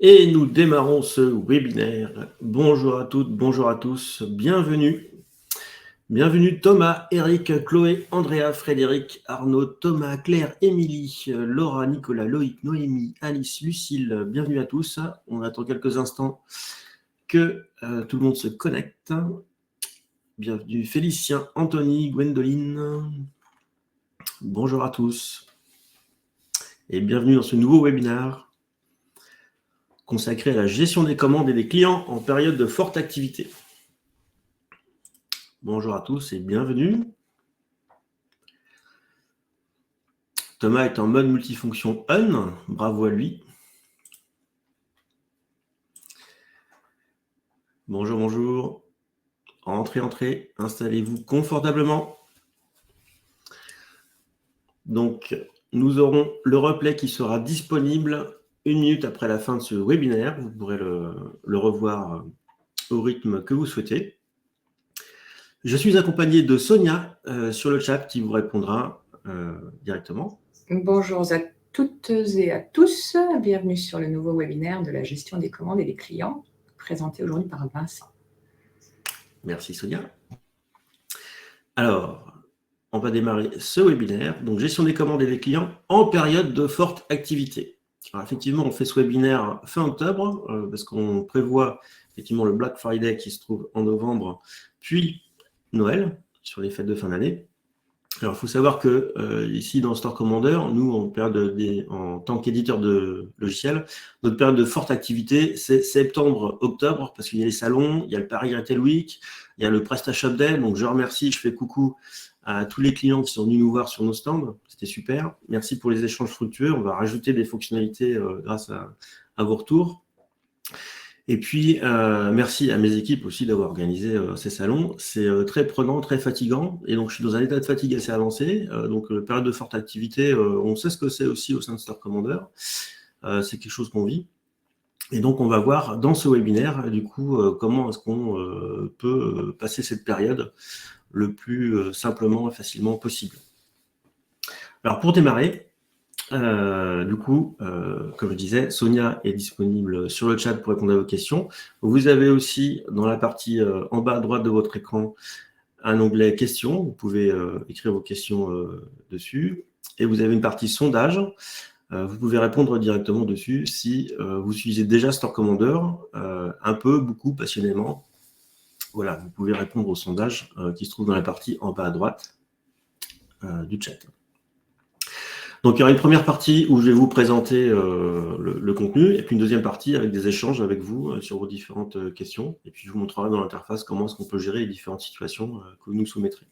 Et nous démarrons ce webinaire. Bonjour à toutes, bonjour à tous, bienvenue. Bienvenue Thomas, Eric, Chloé, Andrea, Frédéric, Arnaud, Thomas, Claire, Émilie, Laura, Nicolas, Loïc, Noémie, Alice, Lucille, bienvenue à tous. On attend quelques instants que tout le monde se connecte. Bienvenue Félicien, Anthony, Gwendoline. Bonjour à tous. Et bienvenue dans ce nouveau webinaire consacré à la gestion des commandes et des clients en période de forte activité. Bonjour à tous et bienvenue. Thomas est en mode multifonction on, bravo à lui. Bonjour, bonjour. Entrez, entrez, installez-vous confortablement. Donc, nous aurons le replay qui sera disponible 1 minute après la fin de ce webinaire. Vous pourrez le revoir au rythme que vous souhaitez. Je suis accompagné de Sonia sur le chat qui vous répondra directement. Bonjour à toutes et à tous. Bienvenue sur le nouveau webinaire de la gestion des commandes et des clients, présenté aujourd'hui par Vincent. Merci Sonia. Alors, on va démarrer ce webinaire. Donc, gestion des commandes et des clients en période de forte activité. Alors, effectivement, on fait ce webinaire fin octobre parce qu'on prévoit effectivement le Black Friday qui se trouve en novembre, puis Noël, sur les fêtes de fin d'année. Alors, il faut savoir que ici, dans Store Commander, nous, en tant qu'éditeur de logiciels, notre période de forte activité, c'est septembre-octobre, parce qu'il y a les salons, il y a le Paris Retail Week, il y a le PrestaShop Day. Donc, je remercie, je fais coucou à tous les clients qui sont venus nous voir sur nos stands. C'était super. Merci pour les échanges fructueux. On va rajouter des fonctionnalités grâce à vos retours. Et puis, merci à mes équipes aussi d'avoir organisé ces salons. C'est très prenant, très fatigant. Et donc, je suis dans un état de fatigue assez avancé. Donc, période de forte activité, on sait ce que c'est aussi au sein de Store Commander. C'est quelque chose qu'on vit. Et donc, on va voir dans ce webinaire, du coup, comment est-ce qu'on peut passer cette période le plus simplement et facilement possible. Alors, pour démarrer, du coup, comme je disais, Sonia est disponible sur le chat pour répondre à vos questions. Vous avez aussi, dans la partie en bas à droite de votre écran, un onglet questions. Vous pouvez écrire vos questions dessus. Et vous avez une partie sondage. Vous pouvez répondre directement dessus si vous utilisez déjà Store Commander, un peu, beaucoup, passionnément. Voilà, vous pouvez répondre au sondage qui se trouve dans la partie en bas à droite du chat. Donc, il y aura une première partie où je vais vous présenter le contenu, et puis une deuxième partie avec des échanges avec vous sur vos différentes questions. Et puis, je vous montrerai dans l'interface comment est-ce qu'on peut gérer les différentes situations que vous nous soumettrez.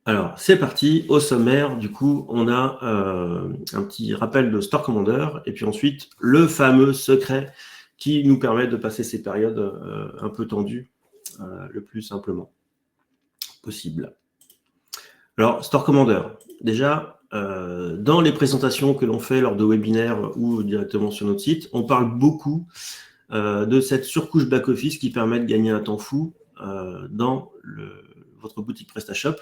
Alors, c'est parti. Au sommaire, du coup, on a un petit rappel de Store Commander, et puis ensuite, le fameux secret qui nous permet de passer ces périodes un peu tendues le plus simplement possible. Alors, Store Commander, déjà, dans les présentations que l'on fait lors de webinaires ou directement sur notre site, on parle beaucoup de cette surcouche back-office qui permet de gagner un temps fou dans votre boutique PrestaShop.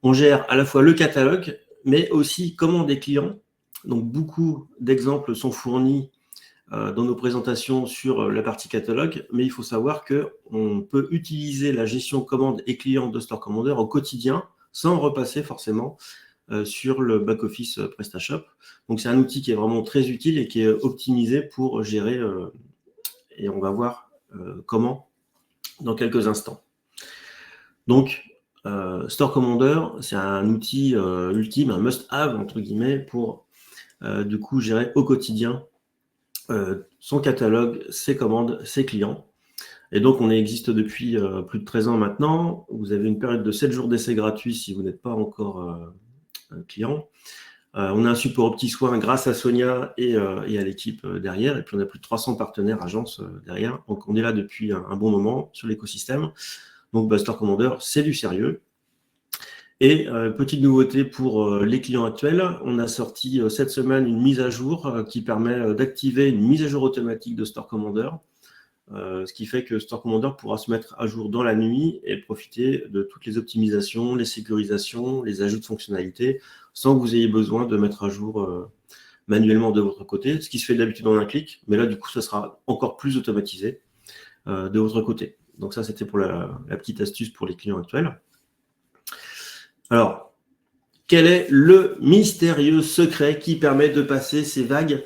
On gère à la fois le catalogue, mais aussi commandes des clients. Donc, beaucoup d'exemples sont fournis dans nos présentations sur la partie catalogue, mais il faut savoir qu'on peut utiliser la gestion commande et clients de Store Commander au quotidien sans repasser forcément sur le back-office PrestaShop. Donc, c'est un outil qui est vraiment très utile et qui est optimisé pour gérer, et on va voir comment dans quelques instants. Donc, Store Commander, c'est un outil ultime, un must-have, entre guillemets, pour du coup gérer au quotidien son catalogue, ses commandes, ses clients. Et donc, on existe depuis plus de 13 ans maintenant. Vous avez une période de 7 jours d'essai gratuit si vous n'êtes pas encore client. On a un support aux petits soins grâce à Sonia et à l'équipe derrière. Et puis, on a plus de 300 partenaires, agences derrière. Donc, on est là depuis un bon moment sur l'écosystème. Donc, Store Commander, c'est du sérieux. Et petite nouveauté pour les clients actuels, on a sorti cette semaine une mise à jour qui permet d'activer une mise à jour automatique de Store Commander, ce qui fait que Store Commander pourra se mettre à jour dans la nuit et profiter de toutes les optimisations, les sécurisations, les ajouts de fonctionnalités, sans que vous ayez besoin de mettre à jour manuellement de votre côté, ce qui se fait d'habitude en un clic, mais là, du coup, ça sera encore plus automatisé de votre côté. Donc ça, c'était pour la petite astuce pour les clients actuels. Alors, quel est le mystérieux secret qui permet de passer ces vagues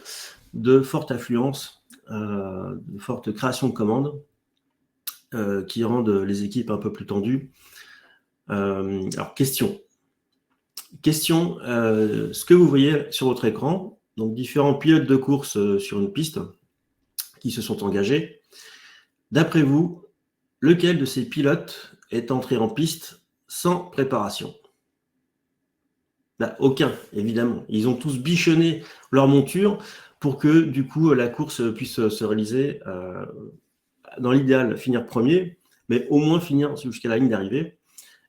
de forte affluence, de forte création de commandes, qui rendent les équipes un peu plus tendues? Alors, question, ce que vous voyez sur votre écran, donc différents pilotes de course sur une piste qui se sont engagés. D'après vous, lequel de ces pilotes est entré en piste sans préparation? Bah, aucun, évidemment. Ils ont tous bichonné leur monture pour que, du coup, la course puisse se réaliser, dans l'idéal, finir premier, mais au moins finir jusqu'à la ligne d'arrivée.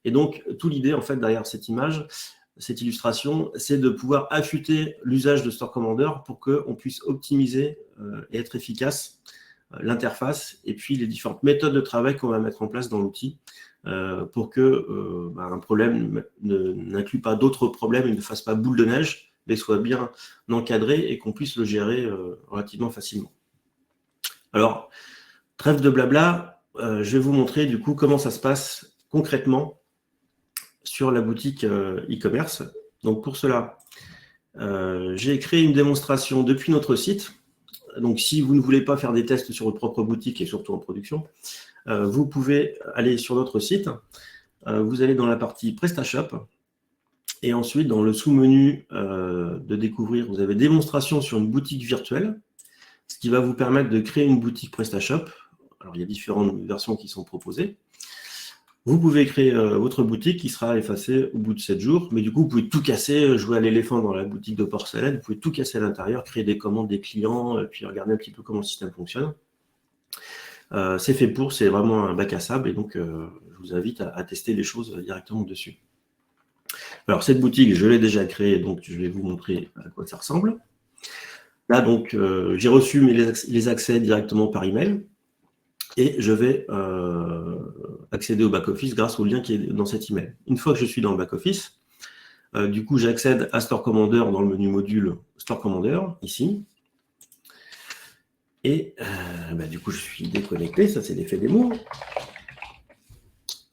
Et donc, toute l'idée, en fait, derrière cette image, cette illustration, c'est de pouvoir affûter l'usage de Store Commander pour qu'on puisse optimiser et être efficace l'interface et puis les différentes méthodes de travail qu'on va mettre en place dans l'outil pour que un problème n'inclue pas d'autres problèmes et ne fasse pas boule de neige, mais soit bien encadré et qu'on puisse le gérer relativement facilement. Alors, trêve de blabla, je vais vous montrer du coup comment ça se passe concrètement sur la boutique e-commerce. Donc pour cela, j'ai créé une démonstration depuis notre site. Donc si vous ne voulez pas faire des tests sur votre propre boutique et surtout en production, vous pouvez aller sur notre site. Vous allez dans la partie PrestaShop et ensuite dans le sous-menu de découvrir, vous avez démonstration sur une boutique virtuelle, ce qui va vous permettre de créer une boutique PrestaShop. Alors il y a différentes versions qui sont proposées. Vous pouvez créer votre boutique qui sera effacée au bout de 7 jours, mais du coup, vous pouvez tout casser, jouer à l'éléphant dans la boutique de porcelaine, vous pouvez tout casser à l'intérieur, créer des commandes des clients, puis regarder un petit peu comment le système fonctionne. C'est fait pour, c'est vraiment un bac à sable, et donc je vous invite à tester les choses directement dessus. Alors, cette boutique, je l'ai déjà créée, donc je vais vous montrer à quoi ça ressemble. Là, donc, j'ai reçu les accès directement par email. Et je vais accéder au back-office grâce au lien qui est dans cet email. Une fois que je suis dans le back-office, du coup, j'accède à Store Commander dans le menu module Store Commander, ici. Et du coup, je suis déconnecté, ça c'est l'effet démo.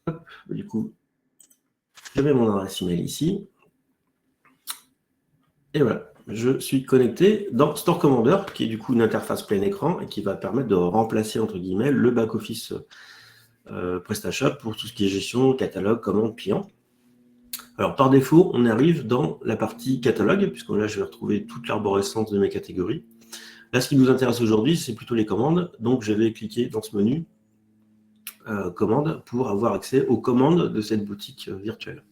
Hop, du coup, je mets mon adresse email ici. Et voilà, je suis connecté dans Store Commander, qui est du coup une interface plein écran et qui va permettre de remplacer, entre guillemets, le back-office PrestaShop pour tout ce qui est gestion, catalogue, commande, client. Alors, par défaut, on arrive dans la partie catalogue, puisque là, je vais retrouver toute l'arborescence de mes catégories. Là, ce qui nous intéresse aujourd'hui, c'est plutôt les commandes. Donc, je vais cliquer dans ce menu commandes pour avoir accès aux commandes de cette boutique virtuelle.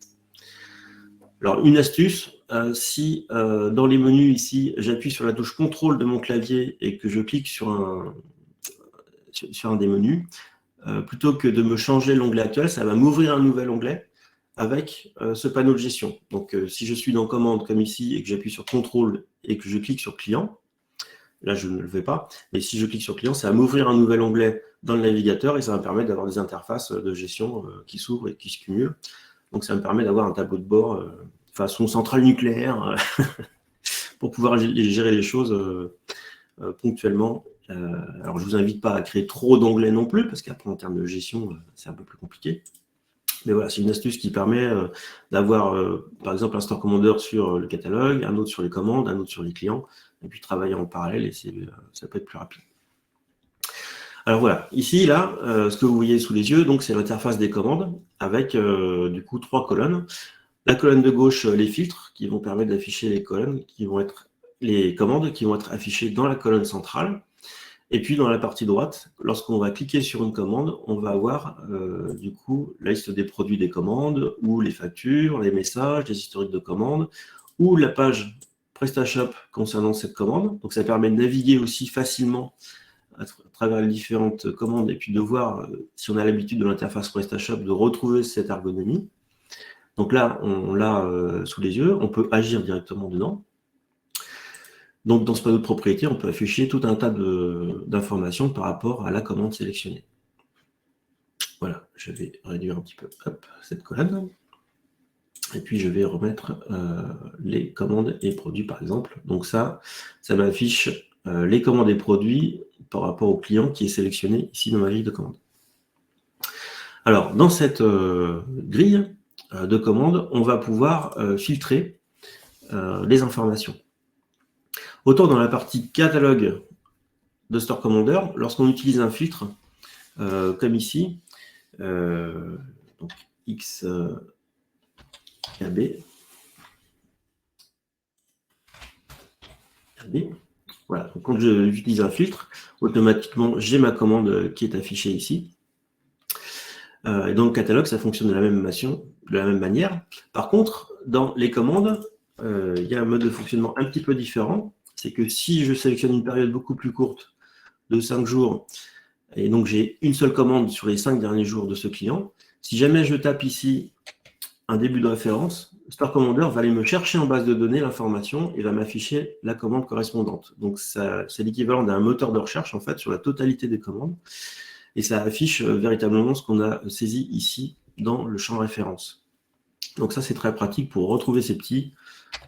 Alors, une astuce, si dans les menus ici, j'appuie sur la touche contrôle de mon clavier et que je clique sur un des menus, plutôt que de me changer l'onglet actuel, ça va m'ouvrir un nouvel onglet avec ce panneau de gestion. Donc, si je suis dans commande comme ici et que j'appuie sur contrôle et que je clique sur client, là, je ne le fais pas, mais si je clique sur client, ça va m'ouvrir un nouvel onglet dans le navigateur et ça va me permettre d'avoir des interfaces de gestion qui s'ouvrent et qui se cumulent. Donc, ça me permet d'avoir un tableau de bord façon centrale nucléaire pour pouvoir gérer les choses ponctuellement. Alors, je ne vous invite pas à créer trop d'onglets non plus, parce qu'après, en termes de gestion, c'est un peu plus compliqué. Mais voilà, c'est une astuce qui permet d'avoir, par exemple, un Store Commander sur le catalogue, un autre sur les commandes, un autre sur les clients, et puis travailler en parallèle, et ça peut être plus rapide. Alors voilà, ici, là, ce que vous voyez sous les yeux, donc c'est l'interface des commandes, avec du coup 3 colonnes. La colonne de gauche, les filtres, qui vont permettre d'afficher les commandes qui vont être affichées dans la colonne centrale. Et puis, dans la partie droite, lorsqu'on va cliquer sur une commande, on va avoir du coup la liste des produits des commandes, ou les factures, les messages, les historiques de commandes, ou la page PrestaShop concernant cette commande. Donc, ça permet de naviguer aussi facilement à travers les différentes commandes et puis de voir, si on a l'habitude de l'interface PrestaShop, de retrouver cette ergonomie. Donc là, on l'a sous les yeux, on peut agir directement dedans. Donc, dans ce panneau de propriété, on peut afficher tout un tas d'informations par rapport à la commande sélectionnée. Voilà, je vais réduire un petit peu cette colonne. Et puis, je vais remettre les commandes et produits, par exemple. Donc ça m'affiche les commandes et produits par rapport au client qui est sélectionné ici dans ma grille de commandes. Alors, dans cette grille de commandes, on va pouvoir filtrer les informations. Autant dans la partie catalogue de Store Commander, lorsqu'on utilise un filtre, comme ici, donc XKB, voilà, donc quand j'utilise un filtre, automatiquement j'ai ma commande qui est affichée ici. Et dans le catalogue, ça fonctionne de la même manière. Par contre, dans les commandes, il y a un mode de fonctionnement un petit peu différent. C'est que si je sélectionne une période beaucoup plus courte, de 5 jours, et donc j'ai une seule commande sur les 5 derniers jours de ce client, si jamais je tape ici un début de référence, Store Commander va aller me chercher en base de données l'information et va m'afficher la commande correspondante. Donc c'est l'équivalent d'un moteur de recherche en fait sur la totalité des commandes. Et ça affiche véritablement ce qu'on a saisi ici dans le champ référence. Donc ça, c'est très pratique pour retrouver ces petits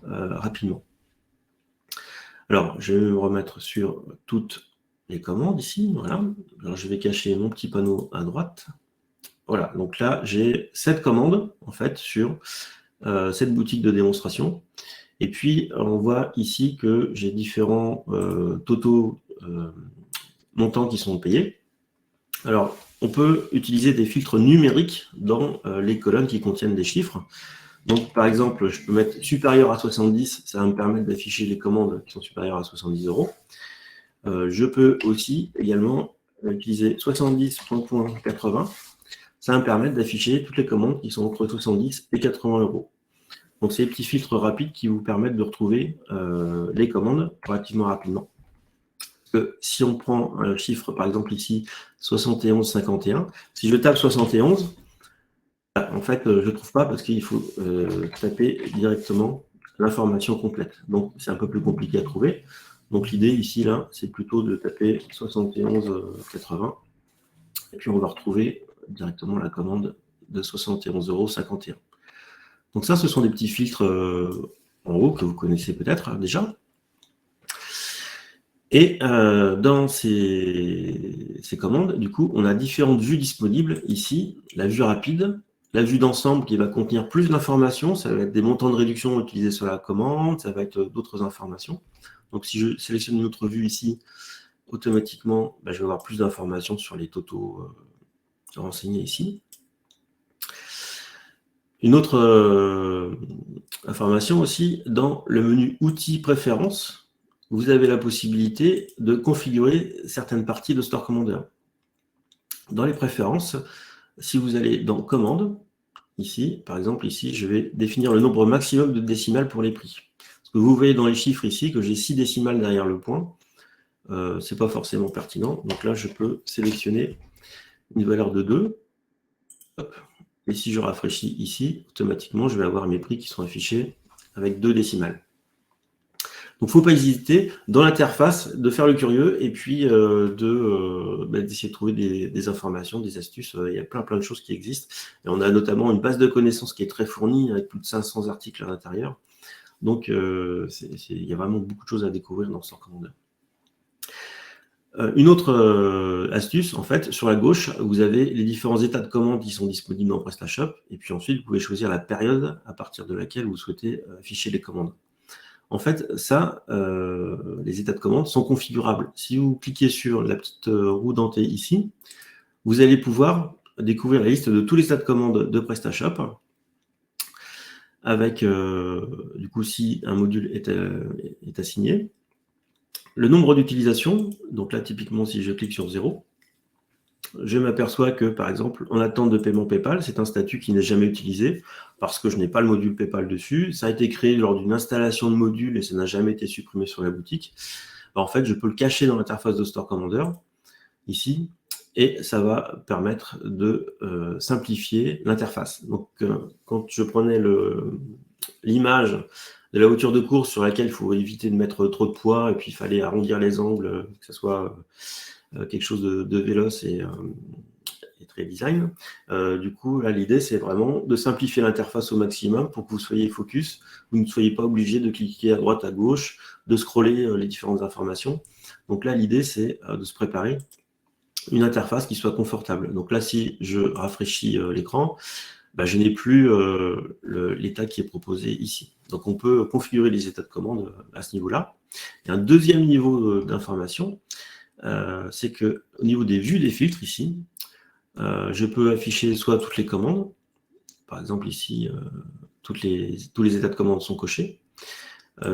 rapidement. Alors, je vais me remettre sur toutes les commandes ici. Voilà. Alors, je vais cacher mon petit panneau à droite. Voilà, donc là, j'ai 7 commandes, en fait, sur cette boutique de démonstration. Et puis, on voit ici que j'ai différents totaux montants qui sont payés. Alors, on peut utiliser des filtres numériques dans les colonnes qui contiennent des chiffres. Donc, par exemple, je peux mettre supérieur à 70, ça va me permettre d'afficher les commandes qui sont supérieures à 70 €. Je peux aussi également utiliser 70.80, ça va me permettre d'afficher toutes les commandes qui sont entre 70 et 80 €. Donc, c'est des petits filtres rapides qui vous permettent de retrouver les commandes relativement rapidement. Que si on prend un chiffre, par exemple ici, 71,51, si je tape 71, en fait, je ne trouve pas parce qu'il faut taper directement l'information complète. Donc, c'est un peu plus compliqué à trouver. Donc, l'idée ici, là, c'est plutôt de taper 71,80. Et puis, on va retrouver directement la commande de 71,51 €. Donc, ça, ce sont des petits filtres en haut que vous connaissez peut-être déjà. Et dans ces commandes, du coup, on a différentes vues disponibles ici. La vue rapide, la vue d'ensemble qui va contenir plus d'informations, ça va être des montants de réduction utilisés sur la commande, ça va être d'autres informations. Donc si je sélectionne une autre vue ici, automatiquement, je vais avoir plus d'informations sur les totaux renseignés ici. Une autre information aussi, dans le menu Outils Préférences, vous avez la possibilité de configurer certaines parties de Store Commander. Dans les préférences, si vous allez dans Commandes, ici, par exemple, ici, je vais définir le nombre maximum de décimales pour les prix. Parce que vous voyez dans les chiffres ici que j'ai 6 décimales derrière le point. Ce n'est pas forcément pertinent. Donc là, je peux sélectionner une valeur de 2. Hop. Et si je rafraîchis ici, automatiquement, je vais avoir mes prix qui sont affichés avec 2 décimales. Donc, il ne faut pas hésiter dans l'interface de faire le curieux et puis d'essayer de trouver des informations, des astuces. Il y a plein de choses qui existent. Et on a notamment une base de connaissances qui est très fournie avec plus de 500 articles à l'intérieur. Donc, il y a vraiment beaucoup de choses à découvrir dans Store Commander. Une autre astuce, en fait, sur la gauche, vous avez les différents états de commande qui sont disponibles dans PrestaShop. Et puis ensuite, vous pouvez choisir la période à partir de laquelle vous souhaitez afficher les commandes. En fait, ça, les états de commande sont configurables. Si vous cliquez sur la petite roue dentée ici, vous allez pouvoir découvrir la liste de tous les états de commande de PrestaShop avec, du coup, si un module est assigné. Le nombre d'utilisations, donc là, typiquement, si je clique sur 0, je m'aperçois que, par exemple, en attente de paiement PayPal, c'est un statut qui n'est jamais utilisé parce que je n'ai pas le module PayPal dessus. Ça a été créé lors d'une installation de module et ça n'a jamais été supprimé sur la boutique. En fait, je peux le cacher dans l'interface de Store Commander, ici, et ça va permettre de simplifier l'interface. Donc, quand je prenais l'image de la voiture de course sur laquelle il faut éviter de mettre trop de poids et puis il fallait arrondir les angles, que ce soit quelque chose de véloce et très design. Du coup, là, l'idée, c'est vraiment de simplifier l'interface au maximum pour que vous soyez focus, vous ne soyez pas obligé de cliquer à droite, à gauche, de scroller les différentes informations. Donc là, l'idée, c'est de se préparer une interface qui soit confortable. Donc là, si je rafraîchis l'écran, je n'ai plus l'état qui est proposé ici. Donc on peut configurer les états de commande à ce niveau-là. Et un deuxième niveau d'information, c'est qu'au niveau des vues des filtres ici, je peux afficher soit toutes les commandes, par exemple ici, tous les états de commande sont cochés,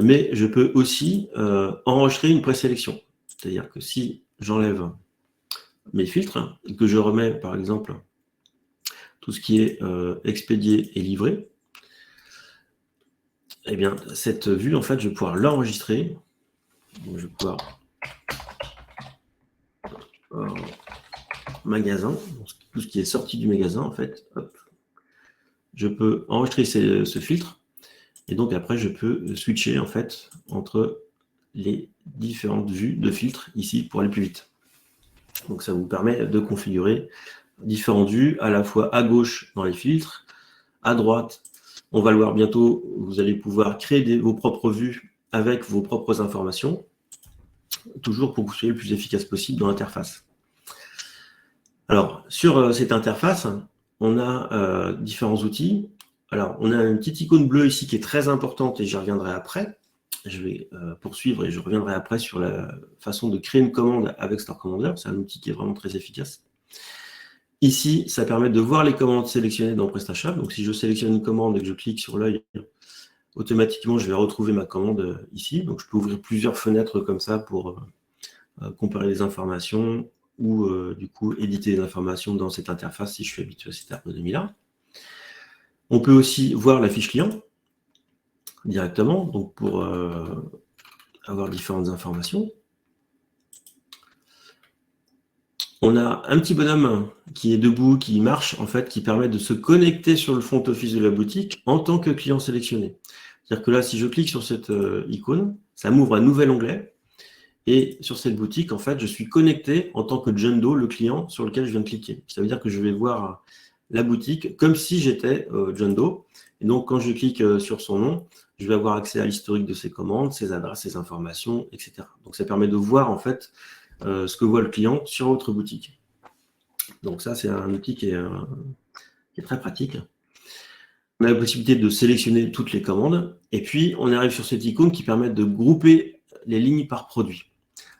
mais je peux aussi enregistrer une présélection. C'est-à-dire que si j'enlève mes filtres et que je remets, par exemple, tout ce qui est expédié et livré, eh bien, cette vue, en fait, je vais pouvoir l'enregistrer. Donc, je vais pouvoir magasin, tout ce qui est sorti du magasin, en fait. Hop. Je peux enregistrer ce filtre. Et donc, après, je peux switcher, en fait, entre les différentes vues de filtres ici pour aller plus vite. Donc, ça vous permet de configurer différentes vues, à la fois à gauche dans les filtres, à droite. On va le voir bientôt, vous allez pouvoir créer vos propres vues avec vos propres informations, toujours pour que vous soyez le plus efficace possible dans l'interface. Alors, sur cette interface, on a différents outils. Alors, on a une petite icône bleue ici qui est très importante et j'y reviendrai après. Je vais poursuivre et je reviendrai après sur la façon de créer une commande avec Store Commander. C'est un outil qui est vraiment très efficace. Ici, ça permet de voir les commandes sélectionnées dans PrestaShop. Donc, si je sélectionne une commande et que je clique sur l'œil, automatiquement, je vais retrouver ma commande ici. Donc, je peux ouvrir plusieurs fenêtres comme ça pour comparer les informations ou, du coup, éditer les informations dans cette interface si je suis habitué à cette ergonomie-là. On peut aussi voir la fiche client directement, donc pour avoir différentes informations. On a un petit bonhomme qui est debout, qui marche, en fait, qui permet de se connecter sur le front office de la boutique en tant que client sélectionné. C'est-à-dire que là, si je clique sur cette icône, ça m'ouvre un nouvel onglet. Et sur cette boutique, en fait, je suis connecté en tant que John Doe, le client sur lequel je viens de cliquer. Ça veut dire que je vais voir la boutique comme si j'étais John Doe. Et donc, quand je clique sur son nom, je vais avoir accès à l'historique de ses commandes, ses adresses, ses informations, etc. Donc, ça permet de voir, en fait, ce que voit le client sur votre boutique. Donc ça, c'est un outil qui est très pratique. On a la possibilité de sélectionner toutes les commandes. Et puis, on arrive sur cette icône qui permet de grouper les lignes par produit.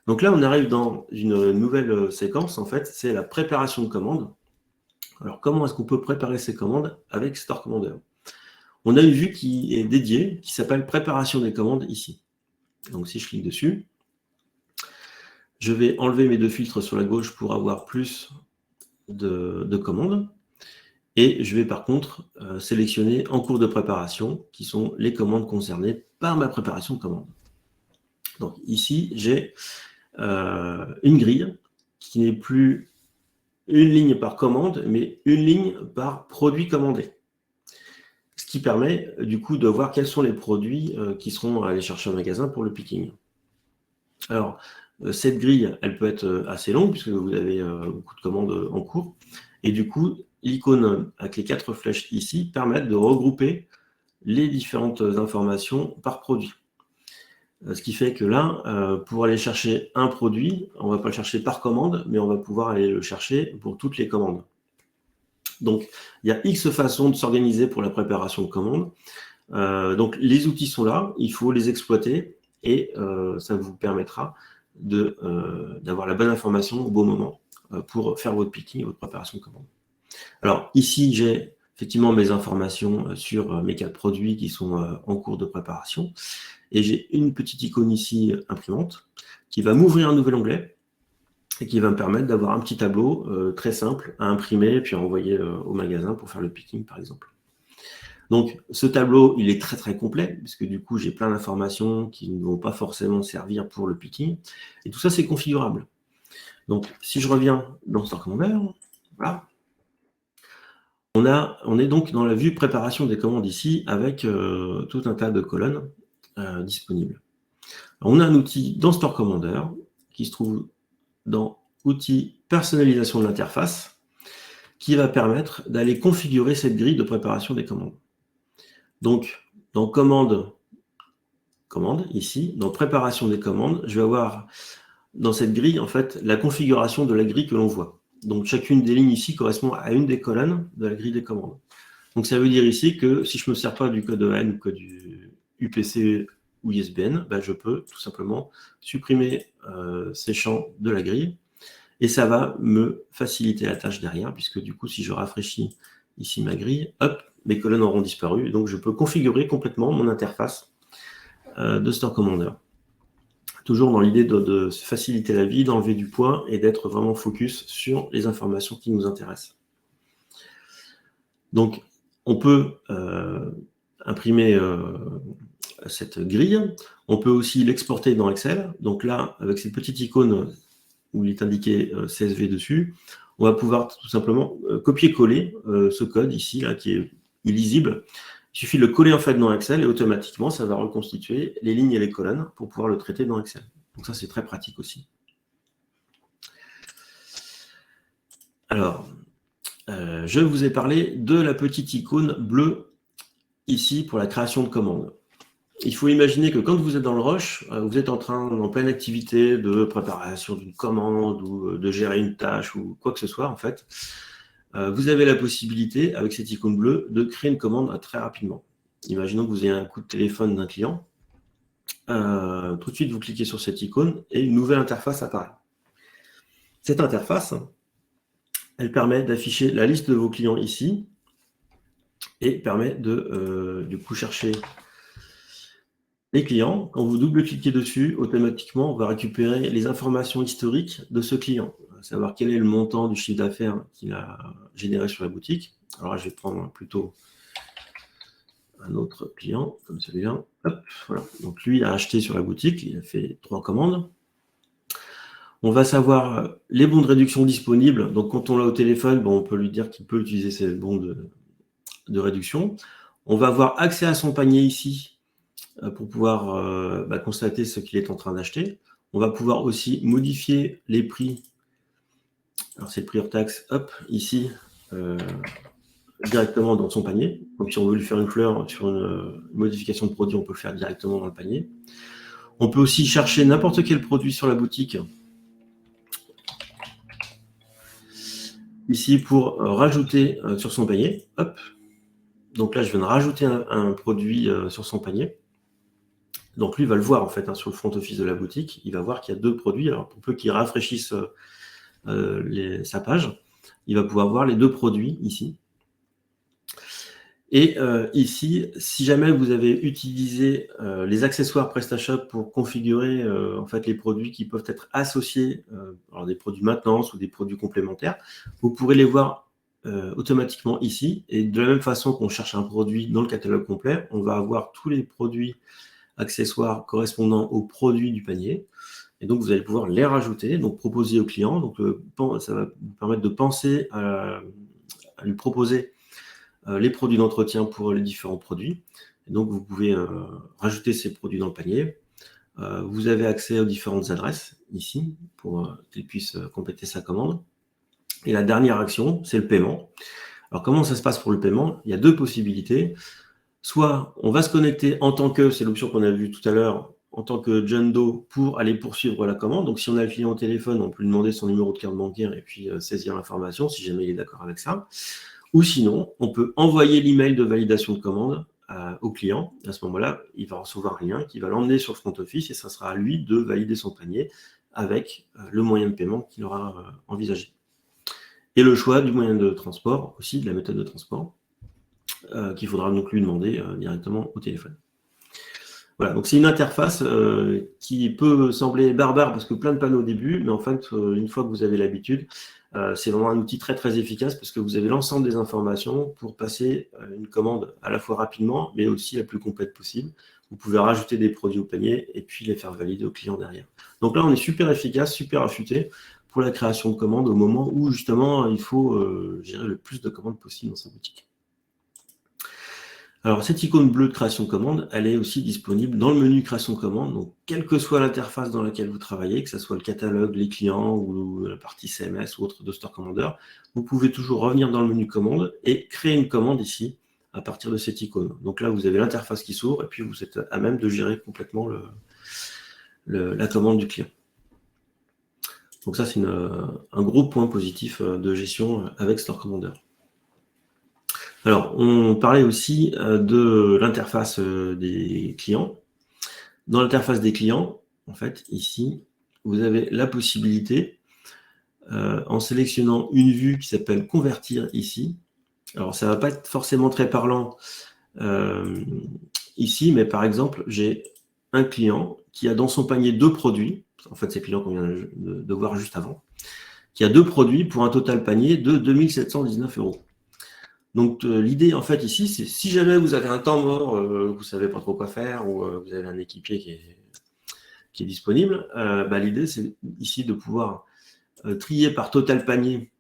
Donc là, on arrive dans une nouvelle séquence, en fait, c'est la préparation de commandes. Alors, comment est-ce qu'on peut préparer ces commandes avec Store Commander? On a une vue qui est dédiée, qui s'appelle préparation des commandes ici. Donc, si je clique dessus, je vais enlever mes deux filtres sur la gauche pour avoir plus de commandes. Et je vais par contre sélectionner en cours de préparation, qui sont les commandes concernées par ma préparation de commande. Donc ici, j'ai une grille qui n'est plus une ligne par commande, mais une ligne par produit commandé. Ce qui permet du coup de voir quels sont les produits qui seront à aller chercher au magasin pour le picking. Alors, cette grille, elle peut être assez longue puisque vous avez beaucoup de commandes en cours. Et du coup, l'icône avec les 4 flèches ici permettent de regrouper les différentes informations par produit. Ce qui fait que là, pour aller chercher un produit, on ne va pas le chercher par commande, mais on va pouvoir aller le chercher pour toutes les commandes. Donc, il y a X façons de s'organiser pour la préparation de commandes. Donc, les outils sont là, il faut les exploiter et ça vous permettra d'avoir la bonne information au bon moment pour faire votre picking et votre préparation de commande. Alors, ici, j'ai effectivement mes informations sur mes 4 produits qui sont en cours de préparation. Et j'ai une petite icône ici, imprimante, qui va m'ouvrir un nouvel onglet et qui va me permettre d'avoir un petit tableau très simple à imprimer et puis à envoyer au magasin pour faire le picking, par exemple. Donc, ce tableau, il est très, très complet, parce que du coup, j'ai plein d'informations qui ne vont pas forcément servir pour le picking. Et tout ça, c'est configurable. Donc, si je reviens dans Store Commander, voilà. On est donc dans la vue préparation des commandes ici, avec tout un tas de colonnes disponibles. Alors, on a un outil dans Store Commander qui se trouve dans Outils personnalisation de l'interface. qui va permettre d'aller configurer cette grille de préparation des commandes. Donc, dans commande, ici, dans préparation des commandes, je vais avoir dans cette grille, en fait, la configuration de la grille que l'on voit. Donc, chacune des lignes ici correspond à une des colonnes de la grille des commandes. Donc, ça veut dire ici que si je ne me sers pas du code EN ou code du UPC ou ISBN, ben, je peux tout simplement supprimer ces champs de la grille et ça va me faciliter la tâche derrière, puisque du coup, si je rafraîchis ici ma grille, hop, mes colonnes auront disparu. Donc, je peux configurer complètement mon interface de Store Commander. Toujours dans l'idée de faciliter la vie, d'enlever du poids et d'être vraiment focus sur les informations qui nous intéressent. Donc, on peut imprimer cette grille. On peut aussi l'exporter dans Excel. Donc là, avec cette petite icône où il est indiqué CSV dessus, on va pouvoir tout simplement copier-coller ce code ici, là, qui est illisible. Il suffit de le coller en fait dans Excel et automatiquement, ça va reconstituer les lignes et les colonnes pour pouvoir le traiter dans Excel. Donc ça, c'est très pratique aussi. Alors, je vous ai parlé de la petite icône bleue ici pour la création de commandes. Il faut imaginer que quand vous êtes dans le rush, vous êtes en pleine activité de préparation d'une commande ou de gérer une tâche ou quoi que ce soit en fait. Vous avez la possibilité, avec cette icône bleue, de créer une commande très rapidement. Imaginons que vous ayez un coup de téléphone d'un client. Tout de suite, vous cliquez sur cette icône et une nouvelle interface apparaît. Cette interface, elle permet d'afficher la liste de vos clients ici et permet de du coup chercher les clients. Quand vous double-cliquez dessus, automatiquement, on va récupérer les informations historiques de ce client, savoir quel est le montant du chiffre d'affaires qu'il a généré sur la boutique. Alors là, je vais prendre plutôt un autre client, comme celui-là. Voilà. Donc lui a acheté sur la boutique, il a fait 3 commandes. On va savoir les bons de réduction disponibles. Donc quand on l'a au téléphone, bon, on peut lui dire qu'il peut utiliser ces bons de réduction. On va avoir accès à son panier ici pour pouvoir constater ce qu'il est en train d'acheter. On va pouvoir aussi modifier les prix. Alors c'est le prix hors taxe, hop, ici, directement dans son panier. Donc si on veut lui faire une fleur sur une modification de produit, on peut le faire directement dans le panier. On peut aussi chercher n'importe quel produit sur la boutique. Ici pour rajouter sur son panier. Hop. Donc là, je viens de rajouter un produit sur son panier. Donc lui va le voir en fait sur le front office de la boutique. Il va voir qu'il y a 2 produits. Alors pour peu qu'il rafraîchisse sa page, il va pouvoir voir les 2 produits ici. Et ici, si jamais vous avez utilisé les accessoires PrestaShop pour configurer en fait les produits qui peuvent être associés, alors des produits maintenance ou des produits complémentaires, vous pourrez les voir automatiquement ici. Et de la même façon qu'on cherche un produit dans le catalogue complet, on va avoir tous les produits accessoires correspondant aux produits du panier. Et donc, vous allez pouvoir les rajouter, donc proposer au client. Donc, ça va vous permettre de penser à lui proposer les produits d'entretien pour les différents produits. Et donc, vous pouvez rajouter ces produits dans le panier. Vous avez accès aux différentes adresses ici pour qu'il puisse compléter sa commande. Et la dernière action, c'est le paiement. Alors, comment ça se passe pour le paiement? Il y a 2 possibilités. Soit on va se connecter en tant que, c'est l'option qu'on a vue tout à l'heure, en tant que John Doe pour aller poursuivre la commande. Donc, si on a le client au téléphone, on peut lui demander son numéro de carte bancaire et puis saisir l'information si jamais il est d'accord avec ça. Ou sinon, on peut envoyer l'email de validation de commande au client. À ce moment-là, il va recevoir un lien qui va l'emmener sur le front office et ça sera à lui de valider son panier avec le moyen de paiement qu'il aura envisagé. Et le choix du moyen de transport, aussi de la méthode de transport, qu'il faudra donc lui demander directement au téléphone. Voilà, donc c'est une interface qui peut sembler barbare parce que plein de panneaux au début, mais en fait, une fois que vous avez l'habitude, c'est vraiment un outil très très efficace parce que vous avez l'ensemble des informations pour passer une commande à la fois rapidement, mais aussi la plus complète possible. Vous pouvez rajouter des produits au panier et puis les faire valider au client derrière. Donc là, on est super efficace, super affûté pour la création de commandes au moment où justement il faut gérer le plus de commandes possible dans sa boutique. Alors, cette icône bleue de création de commande, elle est aussi disponible dans le menu création de commande. Donc, quelle que soit l'interface dans laquelle vous travaillez, que ce soit le catalogue, les clients ou la partie CMS ou autre de Store Commander, vous pouvez toujours revenir dans le menu commande et créer une commande ici à partir de cette icône. Donc là, vous avez l'interface qui s'ouvre et puis vous êtes à même de gérer complètement la commande du client. Donc ça, c'est un gros point positif de gestion avec Store Commander. Alors, on parlait aussi de l'interface des clients. Dans l'interface des clients, en fait, ici, vous avez la possibilité, en sélectionnant une vue qui s'appelle « Convertir » ici. Alors, ça ne va pas être forcément très parlant ici, mais par exemple, j'ai un client qui a dans son panier 2 produits, en fait, c'est le client qu'on vient de voir juste avant, qui a 2 produits pour un total panier de 2719 €. Donc, l'idée, en fait, ici, c'est si jamais vous avez un temps mort, vous ne savez pas trop quoi faire, ou vous avez un équipier qui est disponible, l'idée, c'est ici de pouvoir trier par total panier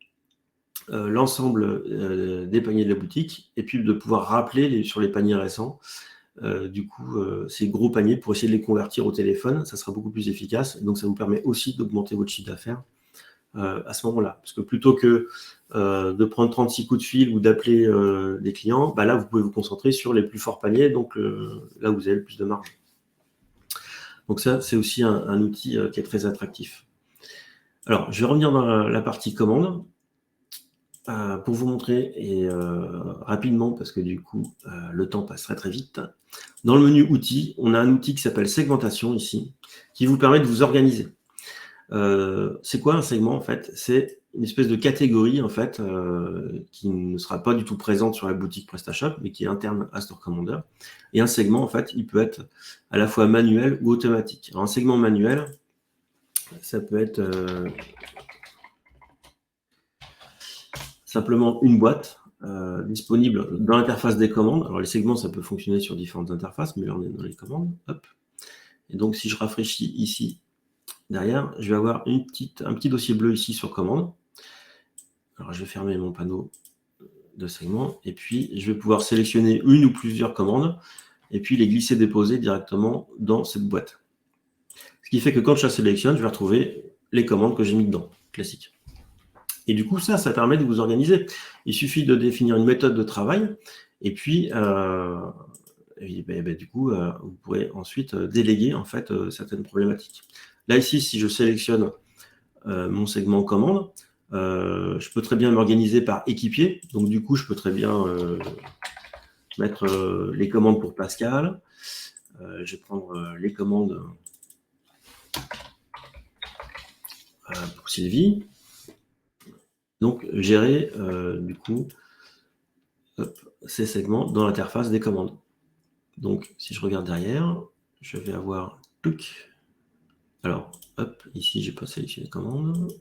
l'ensemble des paniers de la boutique, et puis de pouvoir rappeler sur les paniers récents, ces gros paniers pour essayer de les convertir au téléphone. Ça sera beaucoup plus efficace. Donc, ça vous permet aussi d'augmenter votre chiffre d'affaires à ce moment-là. Parce que plutôt que de prendre 36 coups de fil ou d'appeler des clients, là, vous pouvez vous concentrer sur les plus forts paniers, donc là où vous avez le plus de marge. Donc ça, c'est aussi un outil qui est très attractif. Alors, je vais revenir dans la partie commande pour vous montrer, et rapidement, parce que du coup, le temps passe très très vite. Dans le menu outils, on a un outil qui s'appelle segmentation ici, qui vous permet de vous organiser. C'est quoi un segment en fait? C'est une espèce de catégorie en fait qui ne sera pas du tout présente sur la boutique PrestaShop, mais qui est interne à Store Commander. Et un segment en fait, il peut être à la fois manuel ou automatique. Alors, un segment manuel, ça peut être simplement une boîte disponible dans l'interface des commandes. Alors les segments, ça peut fonctionner sur différentes interfaces, mais là on est dans les commandes. Hop. Et donc si je rafraîchis ici, derrière, je vais avoir un petit dossier bleu ici sur commande. Alors, je vais fermer mon panneau de segments et puis je vais pouvoir sélectionner une ou plusieurs commandes et puis les glisser-déposer directement dans cette boîte. Ce qui fait que quand je la sélectionne, je vais retrouver les commandes que j'ai mis dedans, classique. Et du coup, ça permet de vous organiser. Il suffit de définir une méthode de travail et puis du coup, vous pourrez ensuite déléguer en fait certaines problématiques. Là, ici, si je sélectionne mon segment commande, je peux très bien m'organiser par équipier. Donc, du coup, je peux très bien mettre les commandes pour Pascal. Je vais prendre les commandes pour Sylvie. Donc, gérer, du coup, ces segments dans l'interface des commandes. Donc, si je regarde derrière, je vais avoir... Alors, hop, ici, je n'ai pas sélectionné commande.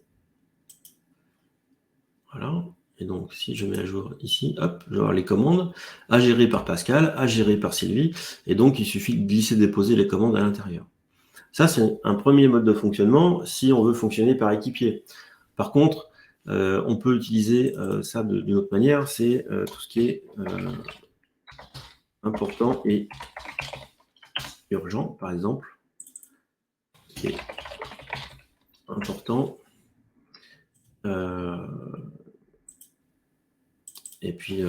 Voilà. Et donc, si je mets à jour ici, hop, je vais avoir les commandes à gérer par Pascal, à gérer par Sylvie. Et donc, il suffit de glisser-déposer les commandes à l'intérieur. Ça, c'est un premier mode de fonctionnement si on veut fonctionner par équipier. Par contre, on peut utiliser ça d'une autre manière, c'est tout ce qui est important et urgent, par exemple. Qui est important. Et puis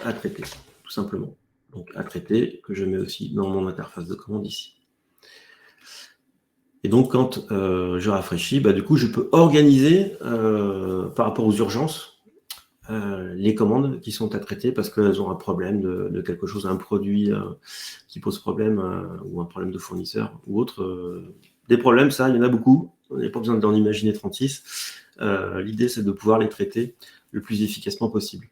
à traiter, tout simplement. Donc à traiter, que je mets aussi dans mon interface de commande ici. Et donc quand je rafraîchis, du coup je peux organiser par rapport aux urgences les commandes qui sont à traiter parce qu'elles ont un problème de quelque chose, un produit qui pose problème ou un problème de fournisseur ou autre. Des problèmes, ça, il y en a beaucoup. On n'a pas besoin d'en imaginer 36. L'idée, c'est de pouvoir les traiter le plus efficacement possible.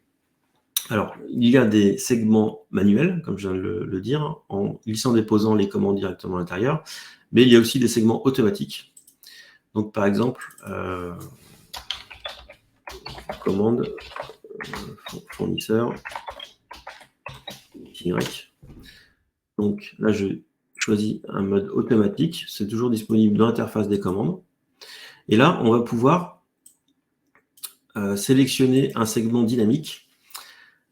Alors, il y a des segments manuels, comme je viens de le dire, en glissant-déposant les commandes directement à l'intérieur, mais il y a aussi des segments automatiques. Donc, par exemple, commande fournisseur Y. Donc là, je choisis un mode automatique. C'est toujours disponible dans l'interface des commandes. Et là, on va pouvoir sélectionner un segment dynamique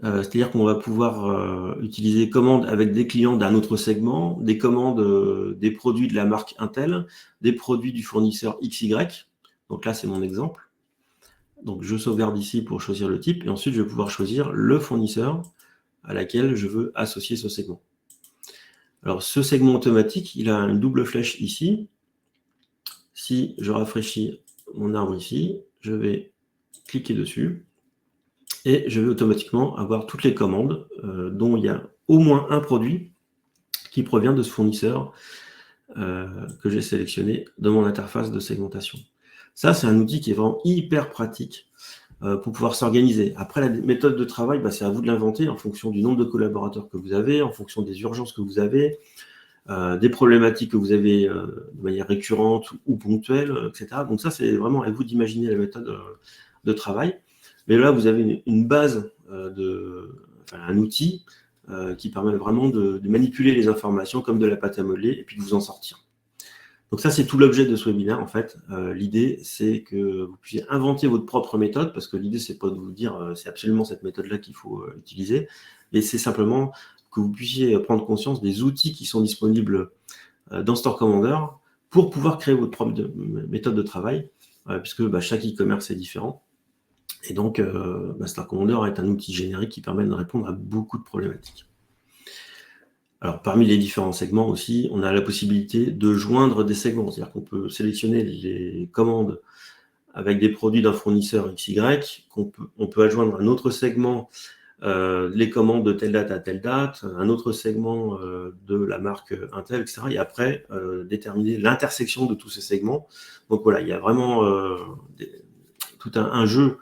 C'est-à-dire qu'on va pouvoir utiliser commandes avec des clients d'un autre segment, des commandes des produits de la marque Intel, des produits du fournisseur XY. Donc là, c'est mon exemple. Donc je sauvegarde ici pour choisir le type, et ensuite je vais pouvoir choisir le fournisseur à laquelle je veux associer ce segment. Alors ce segment automatique, il a une double flèche ici. Si je rafraîchis mon arbre ici, je vais cliquer dessus et je vais automatiquement avoir toutes les commandes dont il y a au moins un produit qui provient de ce fournisseur que j'ai sélectionné dans mon interface de segmentation. Ça, c'est un outil qui est vraiment hyper pratique pour pouvoir s'organiser. Après, la méthode de travail, c'est à vous de l'inventer en fonction du nombre de collaborateurs que vous avez, en fonction des urgences que vous avez, des problématiques que vous avez de manière récurrente ou ponctuelle, etc. Donc ça, c'est vraiment à vous d'imaginer la méthode de travail. Mais là, vous avez une base, un outil qui permet vraiment de manipuler les informations comme de la pâte à modeler et puis de vous en sortir. Donc ça, c'est tout l'objet de ce webinaire, en fait. L'idée, c'est que vous puissiez inventer votre propre méthode, parce que l'idée, c'est pas de vous dire c'est absolument cette méthode-là qu'il faut utiliser, mais c'est simplement que vous puissiez prendre conscience des outils qui sont disponibles dans Store Commander pour pouvoir créer votre propre méthode de travail, puisque chaque e-commerce est différent. Et donc, Store Commander est un outil générique qui permet de répondre à beaucoup de problématiques. Alors, parmi les différents segments aussi, on a la possibilité de joindre des segments. C'est-à-dire qu'on peut sélectionner les commandes avec des produits d'un fournisseur XY, on peut adjoindre un autre segment, les commandes de telle date à telle date, un autre segment de la marque Intel, etc. Et après, déterminer l'intersection de tous ces segments. Donc voilà, il y a vraiment tout un jeu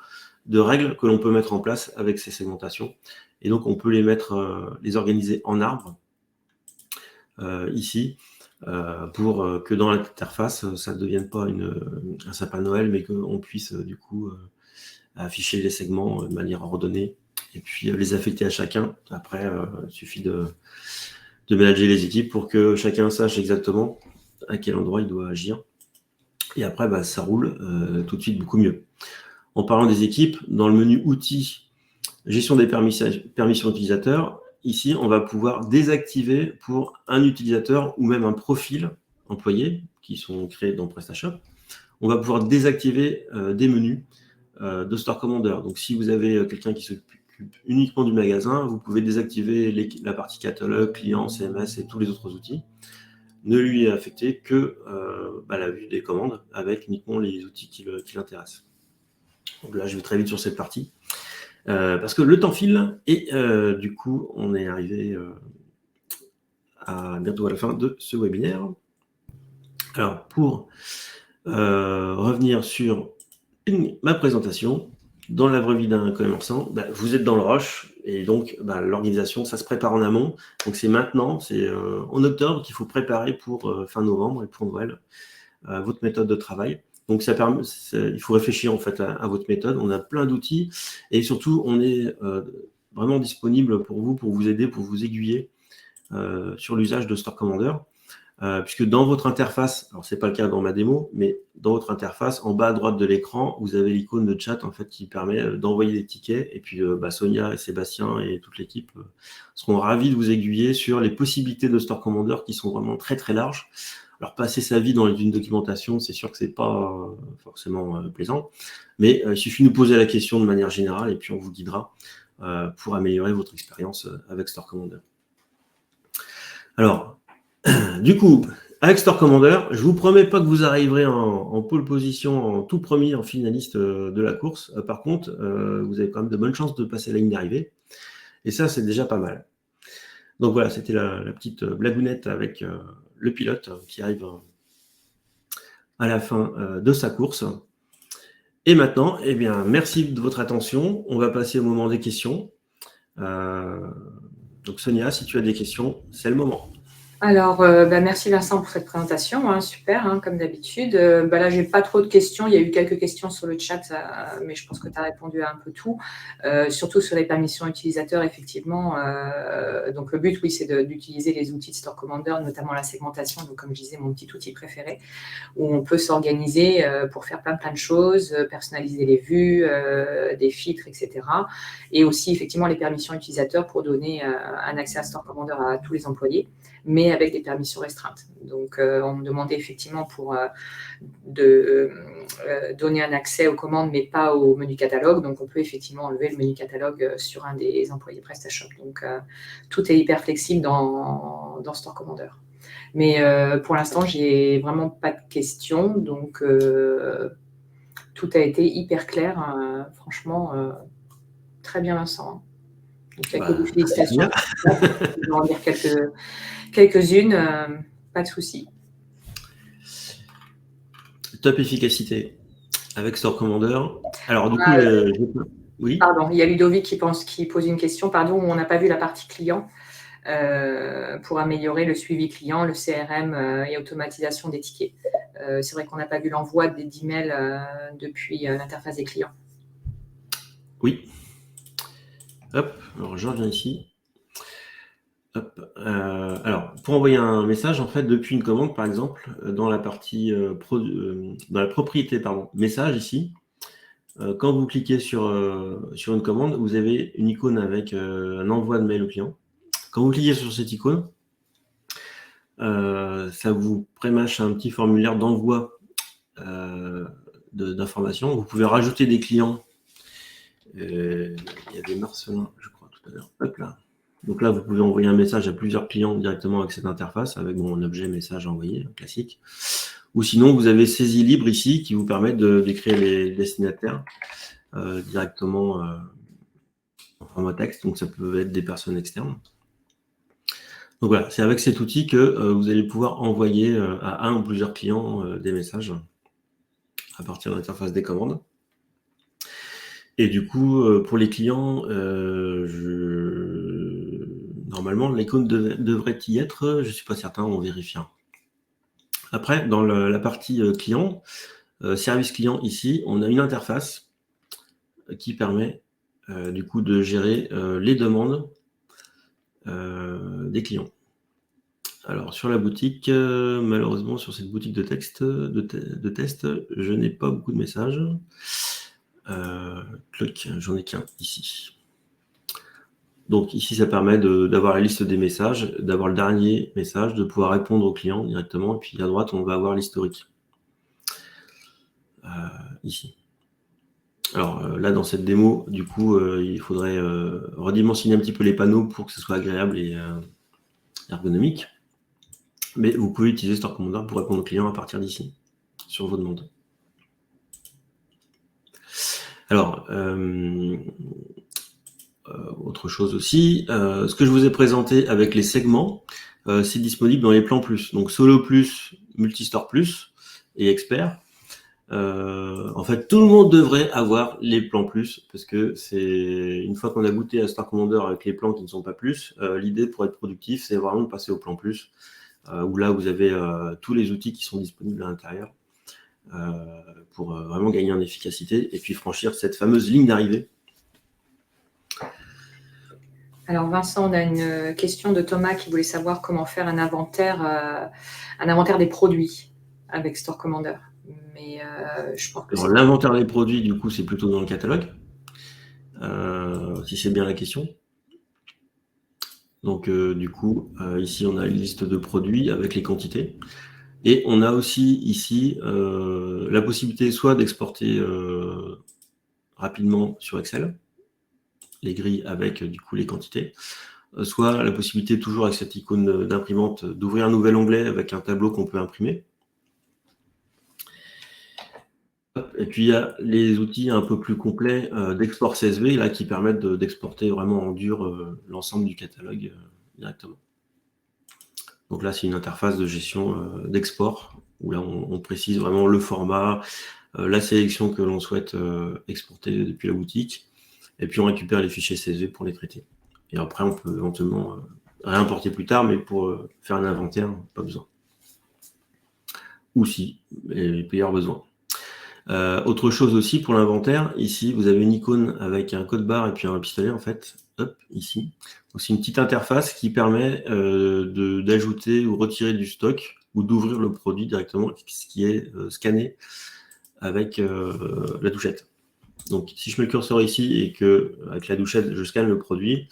de règles que l'on peut mettre en place avec ces segmentations. Et donc, on peut les organiser en arbre, ici, pour que dans l'interface, ça ne devienne pas un sapin de Noël, mais qu'on puisse du coup afficher les segments de manière ordonnée et puis les affecter à chacun. Après, il suffit de manager les équipes pour que chacun sache exactement à quel endroit il doit agir. Et après, ça roule tout de suite beaucoup mieux. En parlant des équipes, dans le menu outils, gestion des permissions utilisateurs, ici, on va pouvoir désactiver pour un utilisateur ou même un profil employé qui sont créés dans PrestaShop. On va pouvoir désactiver des menus de Store Commander. Donc, si vous avez quelqu'un qui s'occupe uniquement du magasin, vous pouvez désactiver la partie catalogue, client, CMS et tous les autres outils. Ne lui affecter que la vue des commandes avec uniquement les outils qui l'intéressent. Donc là, je vais très vite sur cette partie. Parce que le temps file et du coup, on est arrivé bientôt à la fin de ce webinaire. Alors, pour revenir sur ma présentation, dans la vraie vie d'un commerçant, vous êtes dans le rush et donc l'organisation, ça se prépare en amont. Donc c'est maintenant, c'est en octobre qu'il faut préparer pour fin novembre et pour Noël votre méthode de travail. Donc, il faut réfléchir en fait à votre méthode. On a plein d'outils et surtout, on est vraiment disponible pour vous aider, pour vous aiguiller sur l'usage de Store Commander. Puisque dans votre interface, alors c'est pas le cas dans ma démo, mais dans votre interface, en bas à droite de l'écran, vous avez l'icône de chat en fait qui permet d'envoyer des tickets. Et puis Sonia et Sébastien et toute l'équipe seront ravis de vous aiguiller sur les possibilités de Store Commander qui sont vraiment très très larges. Alors, passer sa vie dans une documentation, c'est sûr que c'est pas forcément plaisant, mais il suffit de nous poser la question de manière générale et puis on vous guidera pour améliorer votre expérience avec Store Commander. Alors, du coup, avec Store Commander, je ne vous promets pas que vous arriverez en pole position, en tout premier, en finaliste de la course. Par contre, vous avez quand même de bonnes chances de passer la ligne d'arrivée. Et ça, c'est déjà pas mal. Donc voilà, c'était la petite blagounette avec le pilote qui arrive à la fin de sa course. Et maintenant, merci de votre attention. On va passer au moment des questions. Donc Sonia, si tu as des questions, c'est le moment. Alors, merci Vincent pour cette présentation, super, comme d'habitude. Là, j'ai pas trop de questions. Il y a eu quelques questions sur le chat, mais je pense que tu as répondu à un peu tout. Surtout sur les permissions utilisateurs, effectivement. Donc, le but, oui, c'est d'utiliser les outils de Store Commander, notamment la segmentation. Donc, comme je disais, mon petit outil préféré, où on peut s'organiser pour faire plein de choses, personnaliser les vues, des filtres, etc. Et aussi, effectivement, les permissions utilisateurs pour donner un accès à Store Commander à tous les employés, mais avec des permissions restreintes. Donc, on me demandait effectivement pour donner un accès aux commandes, mais pas au menu catalogue. Donc, on peut effectivement enlever le menu catalogue sur un des employés PrestaShop. Donc, tout est hyper flexible dans Store Commander. Mais pour l'instant, j'ai vraiment pas de questions. Donc, tout a été hyper clair. Franchement, très bien, Vincent. Donc, quelques félicitations. Je vais en dire quelques-unes, pas de souci. Top efficacité avec Store Commander. Alors, du coup, oui. Pardon, il y a Ludovic qui pose une question. Pardon, on n'a pas vu la partie client pour améliorer le suivi client, le CRM et automatisation des tickets. C'est vrai qu'on n'a pas vu l'envoi d'emails depuis l'interface des clients. Oui. Hop, alors je reviens ici. Hop, alors, pour envoyer un message, en fait, depuis une commande, par exemple, dans la partie dans la propriété, message ici, quand vous cliquez sur une commande, vous avez une icône avec un envoi de mail au client. Quand vous cliquez sur cette icône, ça vous prémâche un petit formulaire d'envoi d'informations. Vous pouvez rajouter des clients. Il y a des Marcelins, je crois, tout à l'heure. Hop là. Donc là, vous pouvez envoyer un message à plusieurs clients directement avec cette interface, avec mon objet message envoyé, classique. Ou sinon, vous avez saisie libre ici, qui vous permet d'écrire les destinataires directement en format texte. Donc ça peut être des personnes externes. Donc voilà, c'est avec cet outil que vous allez pouvoir envoyer à un ou plusieurs clients des messages à partir de l'interface des commandes. Et du coup, pour les clients, normalement, l'icône devrait y être. Je ne suis pas certain, on vérifiera. Après, dans la partie client, service client ici, on a une interface qui permet du coup de gérer les demandes des clients. Alors, sur la boutique, malheureusement, sur cette boutique de test, je n'ai pas beaucoup de messages. J'en ai qu'un ici. Donc ici, ça permet d'avoir la liste des messages, d'avoir le dernier message, de pouvoir répondre au client directement. Et puis à droite, on va avoir l'historique. Ici. Alors là, dans cette démo, du coup, il faudrait redimensionner un petit peu les panneaux pour que ce soit agréable et ergonomique. Mais vous pouvez utiliser Store Commander pour répondre aux clients à partir d'ici, sur vos demandes. Alors, autre chose aussi, ce que je vous ai présenté avec les segments, c'est disponible dans les plans plus. Donc Solo Plus, Multistore Plus et Expert. En fait, tout le monde devrait avoir les plans plus, parce que c'est une fois qu'on a goûté à Store Commander avec les plans qui ne sont pas plus, l'idée pour être productif, c'est vraiment de passer au plan plus, où là vous avez tous les outils qui sont disponibles à l'intérieur pour vraiment gagner en efficacité et puis franchir cette fameuse ligne d'arrivée. Alors Vincent, on a une question de Thomas qui voulait savoir comment faire un inventaire des produits avec Store Commander. Mais je pense que l'inventaire des produits, du coup, c'est plutôt dans le catalogue, si c'est bien la question. Donc, du coup, ici, on a une liste de produits avec les quantités. Et on a aussi ici la possibilité soit d'exporter rapidement sur Excel, les grilles avec du coup les quantités, soit la possibilité toujours avec cette icône d'imprimante d'ouvrir un nouvel onglet avec un tableau qu'on peut imprimer. Et puis il y a les outils un peu plus complets d'export CSV là qui permettent d'exporter vraiment en dur l'ensemble du catalogue directement. Donc là, c'est une interface de gestion d'export où là, on précise vraiment le format, la sélection que l'on souhaite exporter depuis la boutique, et puis on récupère les fichiers CSV pour les traiter. Et après, on peut éventuellement réimporter plus tard, mais pour faire un inventaire, pas besoin. Ou si, il peut y avoir besoin. Autre chose aussi pour l'inventaire, ici vous avez une icône avec un code barre et puis un pistolet en fait, hop, ici. Donc c'est une petite interface qui permet d'ajouter ou retirer du stock ou d'ouvrir le produit directement, ce qui est scanné avec la touchette. Donc si je mets le curseur ici et que avec la touchette je scanne le produit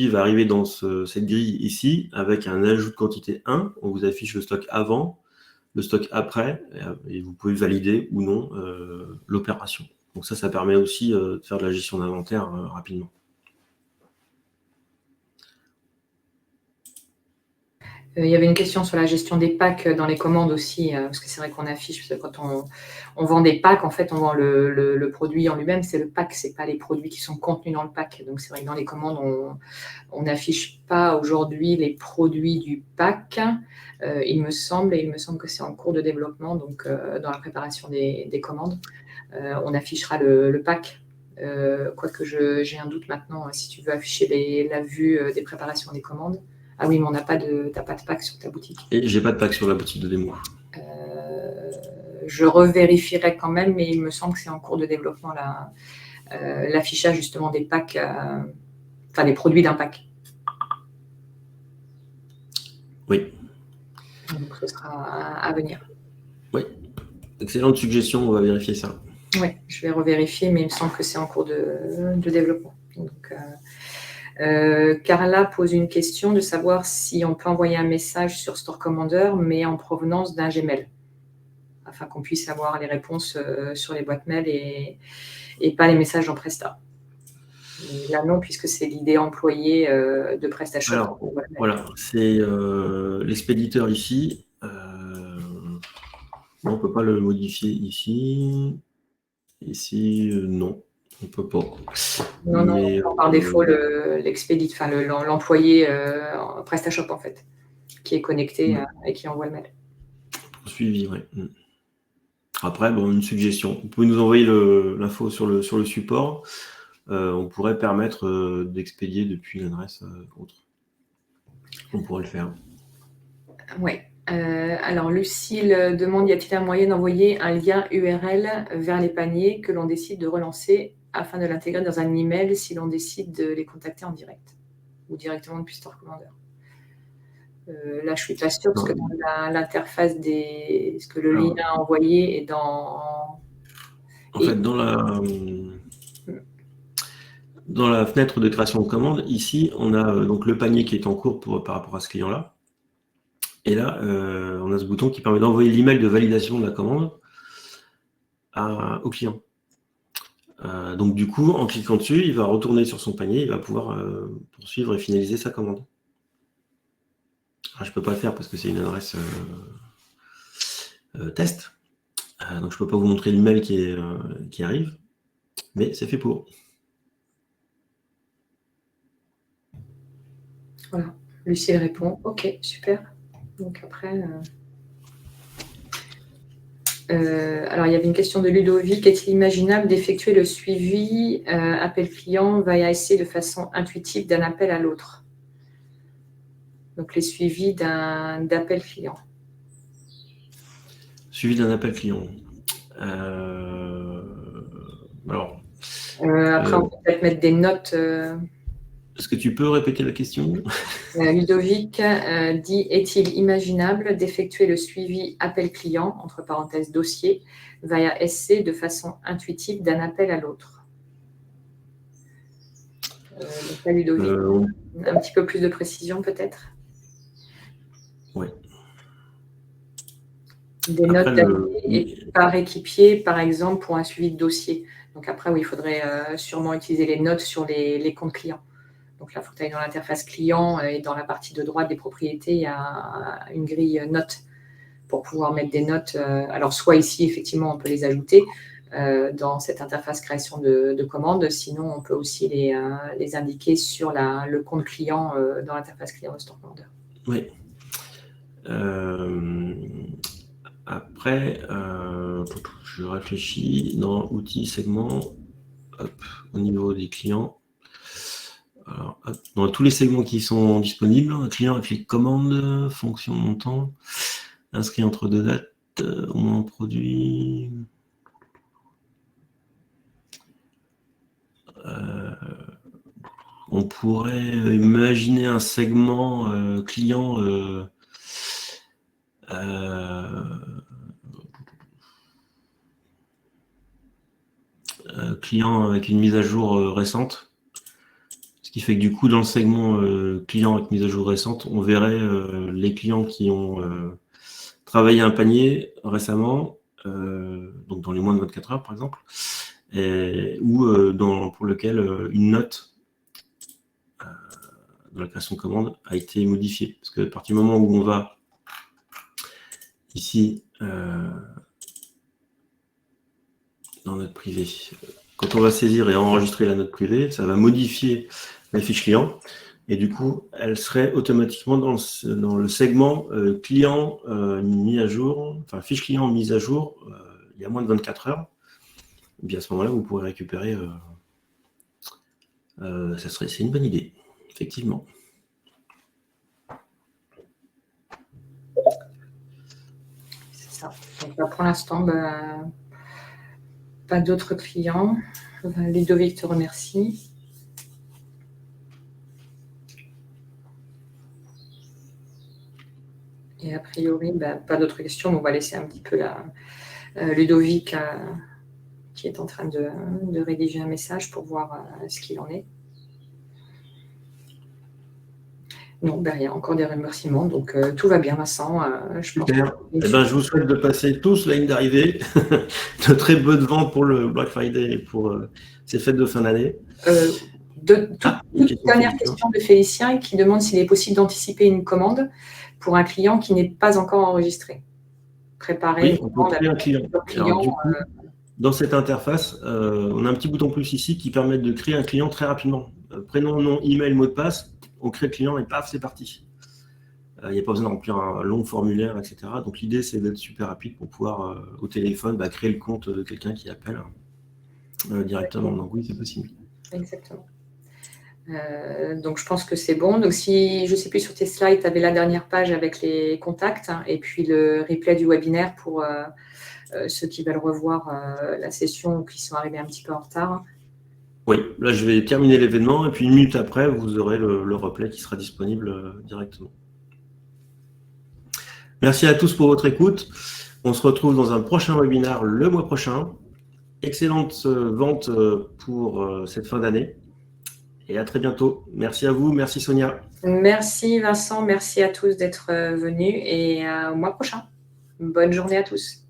va arriver dans cette grille ici avec un ajout de quantité 1, on vous affiche le stock avant, le stock après, et vous pouvez valider ou non l'opération. Donc ça permet aussi de faire de la gestion d'inventaire rapidement. Il y avait une question sur la gestion des packs dans les commandes aussi, parce que c'est vrai qu'on affiche, parce que quand on vend des packs, en fait, on vend le produit en lui-même, c'est le pack, c'est pas les produits qui sont contenus dans le pack. Donc c'est vrai que dans les commandes, on n'affiche pas aujourd'hui les produits du pack, il me semble que c'est en cours de développement, donc dans la préparation des commandes, on affichera le pack. Quoique j'ai un doute maintenant, si tu veux afficher la vue des préparations des commandes. Ah oui, mais t'as pas de pack sur ta boutique. Et j'ai pas de pack sur la boutique de démo. Je revérifierai quand même, mais il me semble que c'est en cours de développement l'affichage justement des packs, enfin des produits d'un pack. Oui. Donc ce sera à venir. Oui. Excellente suggestion, on va vérifier ça. Oui, je vais revérifier, mais il me semble que c'est en cours de développement. Donc, Carla pose une question de savoir si on peut envoyer un message sur Store Commander, mais en provenance d'un Gmail, afin qu'on puisse avoir les réponses sur les boîtes mail et pas les messages en Presta. Et là, non, puisque c'est l'idée employée de PrestaShop. Alors, voilà, c'est l'expéditeur ici. On ne peut pas le modifier ici. Ici, non. On peut pas. Non, par défaut, l'employé PrestaShop, en fait, qui est connecté et qui envoie le mail. Suivi, oui. Après, une suggestion. Vous pouvez nous envoyer l'info sur le support. On pourrait permettre d'expédier depuis l'adresse autre. On pourrait le faire. Oui. Alors, Lucille demande, y a-t-il un moyen d'envoyer un lien URL vers les paniers que l'on décide de relancer afin de l'intégrer dans un email si l'on décide de les contacter en direct ou directement depuis Store Commander? Là, je ne suis pas sûre parce que dans l'interface ce que le lien envoyé est dans... En fait, dans la fenêtre de création de commande, ici, on a donc le panier qui est en cours par rapport à ce client-là. Et là, on a ce bouton qui permet d'envoyer l'email de validation de la commande au client. Donc du coup, en cliquant dessus, il va retourner sur son panier, il va pouvoir poursuivre et finaliser sa commande. Alors, je ne peux pas le faire parce que c'est une adresse test. Donc je ne peux pas vous montrer l'email qui arrive, mais c'est fait pour. Voilà, Lucille répond, ok, super. Donc après... alors, il y avait une question de Ludovic. Est-il imaginable d'effectuer le suivi appel client via SC de façon intuitive d'un appel à l'autre? Donc, les suivis d'appel client. Suivi d'un appel client. Après, on peut peut-être mettre des notes. Est-ce que tu peux répéter la question? Ludovic dit, est-il imaginable d'effectuer le suivi appel client, entre parenthèses dossier, via SC de façon intuitive d'un appel à l'autre? Donc là, Ludovic, un petit peu plus de précision peut-être? Oui. Des notes et par équipier, par exemple, pour un suivi de dossier. Donc après, oui, il faudrait sûrement utiliser les notes sur les comptes clients. Donc là, il faut que tu ailles dans l'interface client et dans la partie de droite des propriétés, il y a une grille notes pour pouvoir mettre des notes. Alors, soit ici, effectivement, on peut les ajouter dans cette interface création de commandes. Sinon, on peut aussi les indiquer sur le compte client dans l'interface client de Store Commander. Oui. Après, je réfléchis dans outils, segments, hop, au niveau des clients. Alors, dans tous les segments qui sont disponibles, un client avec les commandes, fonction montant, inscrit entre deux dates, au moins produit. On pourrait imaginer un segment client client avec une mise à jour récente. Ce qui fait que du coup, dans le segment client avec mise à jour récente, on verrait les clients qui ont travaillé un panier récemment, donc dans les moins de 24 heures par exemple, ou pour lequel une note dans la création de commande a été modifiée. Parce que à partir du moment où on va ici dans note privée, quand on va saisir et enregistrer la note privée, ça va modifier la fiche client. Et du coup, elle serait automatiquement dans le segment client mis à jour, enfin fiche client mise à jour il y a moins de 24 heures. Et bien à ce moment-là, vous pourrez récupérer. C'est une bonne idée, effectivement. C'est ça. Donc, pour l'instant, pas d'autres clients. Ludovic te remercie. Et a priori, pas d'autres questions. On va laisser un petit peu Ludovic qui est en train de rédiger un message pour voir ce qu'il en est. Non, il y a encore des remerciements, donc tout va bien, Vincent. Super. Je vous souhaite de passer tous la ligne d'arrivée. De très bonnes ventes pour le Black Friday et pour ces fêtes de fin d'année. Dernière question de Félicien qui demande s'il est possible d'anticiper une commande pour un client qui n'est pas encore enregistré. Préparer on peut créer un client. Alors, du coup, dans cette interface, on a un petit bouton plus ici qui permet de créer un client très rapidement. Prénom, nom, email, mot de passe, on crée le client et paf, c'est parti. Il n'y a pas besoin de remplir un long formulaire, etc. Donc l'idée, c'est d'être super rapide pour pouvoir, au téléphone, créer le compte de quelqu'un qui appelle directement. Donc oui, c'est possible. Exactement. Donc je pense que c'est bon. Donc si, je ne sais plus, sur tes slides, tu avais la dernière page avec les contacts et puis le replay du webinaire pour ceux qui veulent revoir la session ou qui sont arrivés un petit peu en retard. Oui, là je vais terminer l'événement et puis 1 minute après, vous aurez le replay qui sera disponible directement. Merci à tous pour votre écoute. On se retrouve dans un prochain webinaire le mois prochain. Excellente vente pour cette fin d'année. Et à très bientôt. Merci à vous. Merci Sonia. Merci Vincent. Merci à tous d'être venus et au mois prochain. Bonne journée à tous.